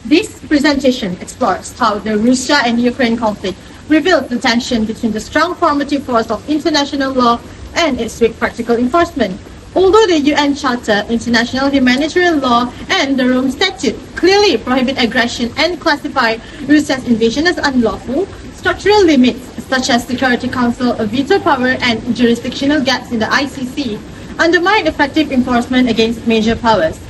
This presentation explores how the Russia and Ukraine conflict reveals the tension between the strong formative force of international law and its weak practical enforcement. Although the UN Charter, international humanitarian law, and the Rome Statute clearly prohibit aggression and classify Russia's invasion as unlawful, structural limits such as Security Council veto power and jurisdictional gaps in the ICC undermine effective enforcement against major powers.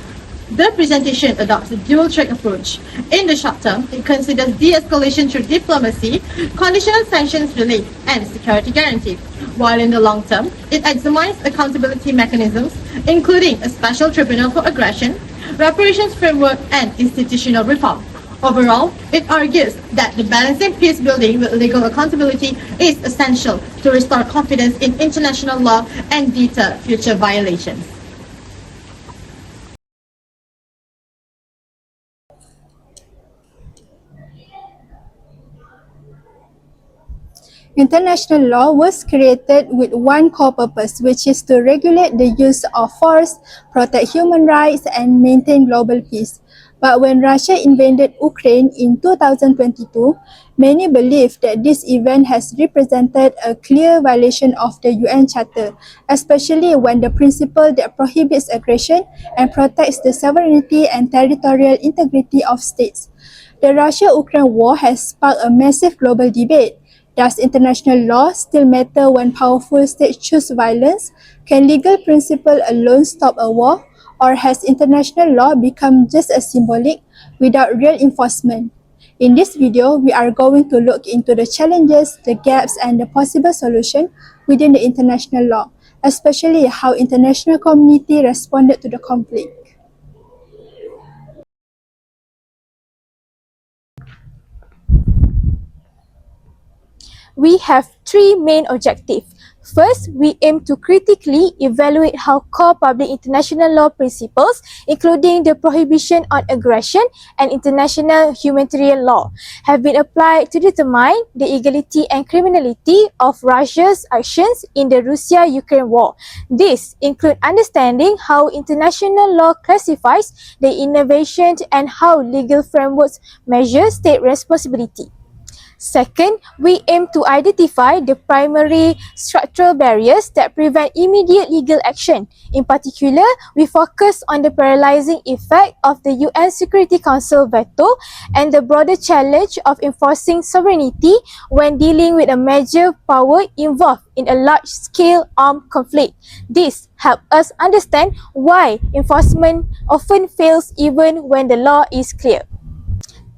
The presentation adopts a dual-track approach. In the short term, it considers de-escalation through diplomacy, conditional sanctions relief, and security guarantee, while in the long term, it examines accountability mechanisms, including a special tribunal for aggression, reparations framework, and institutional reform. Overall, it argues that the balancing peace building with legal accountability is essential to restore confidence in international law and deter future violations. International law was created with one core purpose, which is to regulate the use of force, protect human rights, and maintain global peace. But when Russia invaded Ukraine in 2022, many believe that this event has represented a clear violation of the UN Charter, especially when the principle that prohibits aggression and protects the sovereignty and territorial integrity of states. The Russia-Ukraine war has sparked a massive global debate. Does international law still matter when powerful states choose violence? Can legal principle alone stop a war? Or has international law become just a symbolic without real enforcement? In this video, we are going to look into the challenges, the gaps, and the possible solution within the international law, especially how international community responded to the conflict. We have three main objectives. First, we aim to critically evaluate how core public international law principles, including the prohibition on aggression and international humanitarian law, have been applied to determine the illegality and criminality of Russia's actions in the Russia-Ukraine war. This includes understanding how international law classifies the invasion and how legal frameworks measure state responsibility. Second, we aim to identify the primary structural barriers that prevent immediate legal action. In particular, we focus on the paralyzing effect of the UN Security Council veto and the broader challenge of enforcing sovereignty when dealing with a major power involved in a large-scale armed conflict. This helps us understand why enforcement often fails even when the law is clear.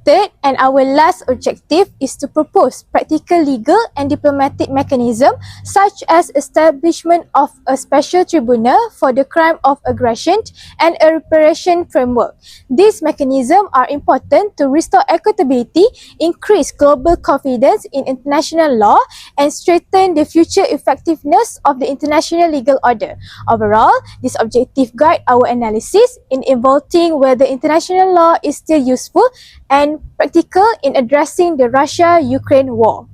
Third, and our last objective, is to propose practical legal and diplomatic mechanisms such as establishment of a special tribunal for the crime of aggression and a reparation framework. These mechanisms are important to restore accountability, increase global confidence in international law, and strengthen the future effectiveness of the international legal order. Overall, this objective guides our analysis in evaluating whether international law is still useful and practical in addressing the Russia-Ukraine war.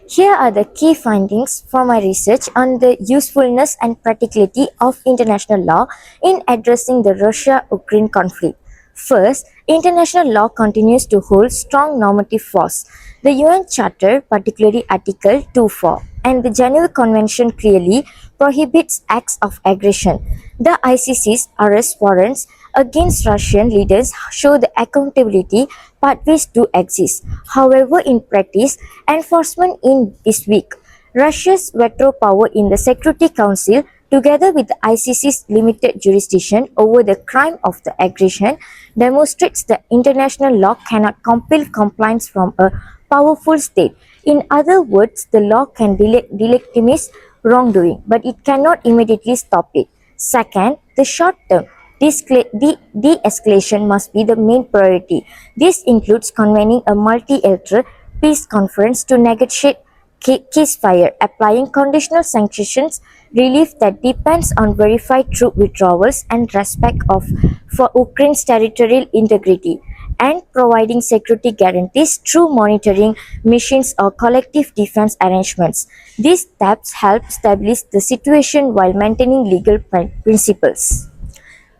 Here are the key findings from my research on the usefulness and practicality of international law in addressing the Russia-Ukraine conflict. First, international law continues to hold strong normative force. The UN Charter, particularly Article 2.4, and the Geneva Convention clearly prohibits acts of aggression. The ICC's arrest warrants against Russian leaders show the accountability pathways do exist. However, in practice, enforcement is weak. Russia's veto power in the Security Council, together with the ICC's limited jurisdiction over the crime of the aggression, demonstrates that international law cannot compel compliance from a powerful state. In other words, the law can delegitimize wrongdoing, but it cannot immediately stop it. Second, the short term de-escalation must be the main priority. This includes convening a multilateral peace conference to negotiate ceasefire, applying conditional sanctions, relief that depends on verified troop withdrawals and respect for Ukraine's territorial integrity, and providing security guarantees through monitoring missions or collective defense arrangements. These steps help establish the situation while maintaining legal principles.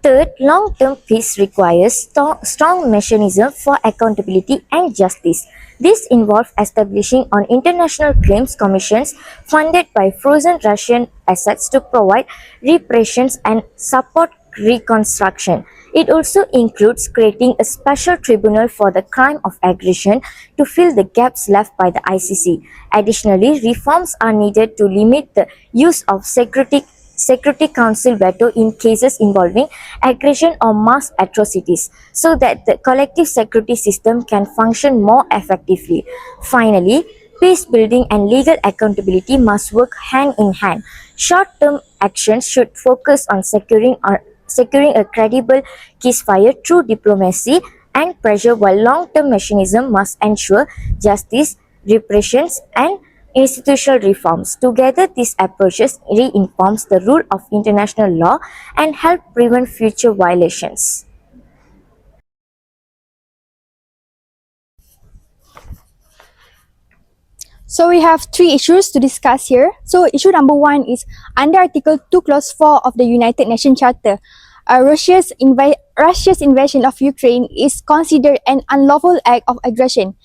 Third, long-term peace requires strong mechanisms for accountability and justice. This involves establishing on international claims commissions funded by frozen Russian assets to provide reparations and support reconstruction. It also includes creating a special tribunal for the crime of aggression to fill the gaps left by the ICC. Additionally, reforms are needed to limit the use of Security Council veto in cases involving aggression or mass atrocities so that the collective security system can function more effectively. Finally, peace building and legal accountability must work hand in hand. Short-term actions should focus on securing a credible ceasefire through diplomacy and pressure, while long-term mechanisms must ensure justice, reparations, and institutional reforms. Together, these approaches reinforms the rule of international law and help prevent future violations. So we have three issues to discuss here. So issue number 1 is under Article 2 Clause 4 of the United Nations Charter. Russia's invasion of Ukraine is considered an unlawful act of aggression.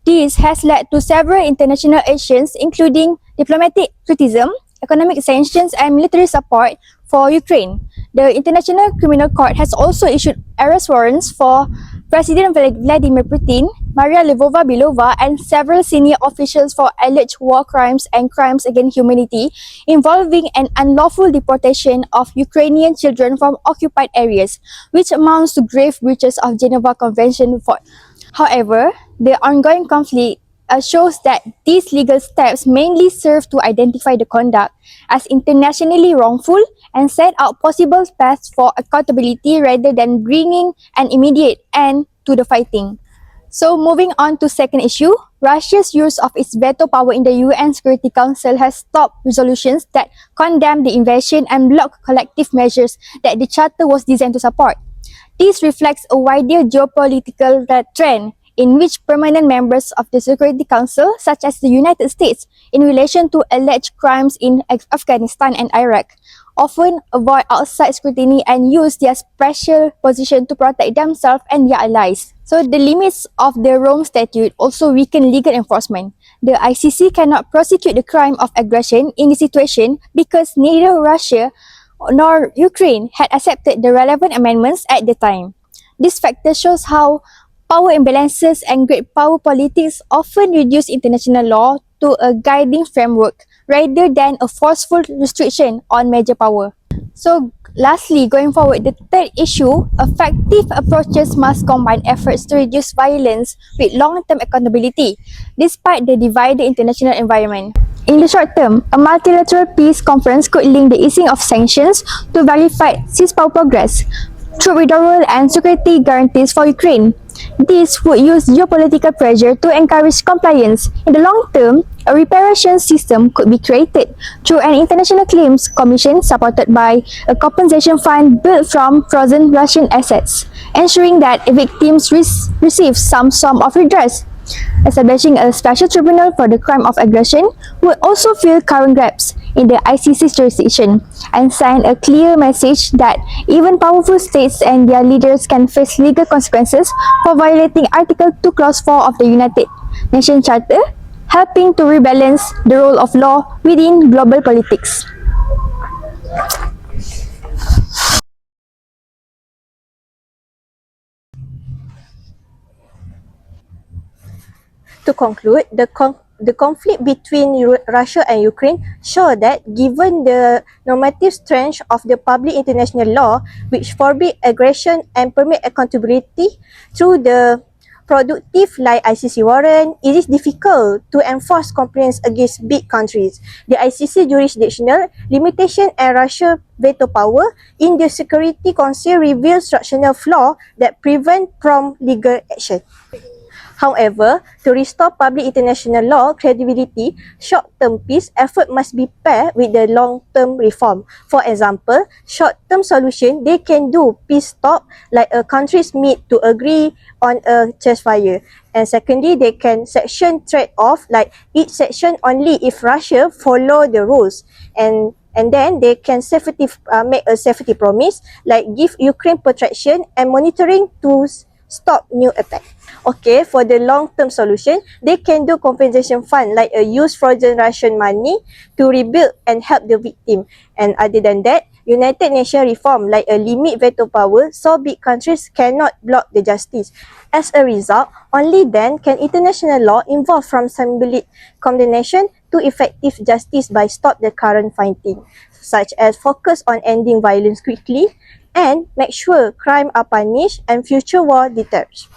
This has led to several international actions, including diplomatic criticism, economic sanctions, and military support for Ukraine. The International Criminal Court has also issued arrest warrants for President Vladimir Putin, Maria Lvova-Belova, and several senior officials for alleged war crimes and crimes against humanity involving an unlawful deportation of Ukrainian children from occupied areas, which amounts to grave breaches of Geneva Convention. However, the ongoing conflict shows that these legal steps mainly serve to identify the conduct as internationally wrongful and set out possible paths for accountability rather than bringing an immediate end to the fighting. So moving on to second issue, Russia's use of its veto power in the UN Security Council has stopped resolutions that condemn the invasion and block collective measures that the Charter was designed to support. This reflects a wider geopolitical trend in which permanent members of the Security Council, such as the United States, in relation to alleged crimes in Afghanistan and Iraq, often avoid outside scrutiny and use their special position to protect themselves and their allies. So the limits of the Rome Statute also weaken legal enforcement. The ICC cannot prosecute the crime of aggression in this situation because neither Russia nor Ukraine had accepted the relevant amendments at the time. This factor shows how power imbalances and great power politics often reduce international law to a guiding framework rather than a forceful restriction on major power. So lastly, going forward, the third issue, effective approaches must combine efforts to reduce violence with long-term accountability, despite the divided international environment. In the short term, a multilateral peace conference could link the easing of sanctions to verified ceasefire progress, troop withdrawal and security guarantees for Ukraine. This would use geopolitical pressure to encourage compliance. In the long term, a reparation system could be created through an international claims commission supported by a compensation fund built from frozen Russian assets, ensuring that victims receive some sum of redress. Establishing a special tribunal for the crime of aggression would also fill current gaps in the ICC's jurisdiction and send a clear message that even powerful states and their leaders can face legal consequences for violating Article 2 Clause 4 of the United Nations Charter, helping to rebalance the role of law within global politics. To conclude, the conflict between Russia and Ukraine show that given the normative strength of the public international law, which forbid aggression and permit accountability through the productive like ICC warrant, it is difficult to enforce compliance against big countries. The ICC jurisdictional limitation and Russia veto power in the Security Council reveal structural flaw that prevent prompt legal action. However, to restore public international law credibility, short-term peace effort must be paired with the long-term reform. For example, short-term solution, they can do peace talk like countries meet to agree on a ceasefire. And secondly, they can section trade-off like each section only if Russia follow the rules. And then they can make a safety promise like give Ukraine protection and monitoring to stop new attack. Okay, for the long-term solution, they can do compensation fund like use frozen Russian money to rebuild and help the victim. And other than that, United Nations reform like a limit veto power so big countries cannot block the justice. As a result, only then can international law evolve from symbolic condemnation to effective justice by stop the current fighting, such as focus on ending violence quickly and make sure crime are punished and future war deters.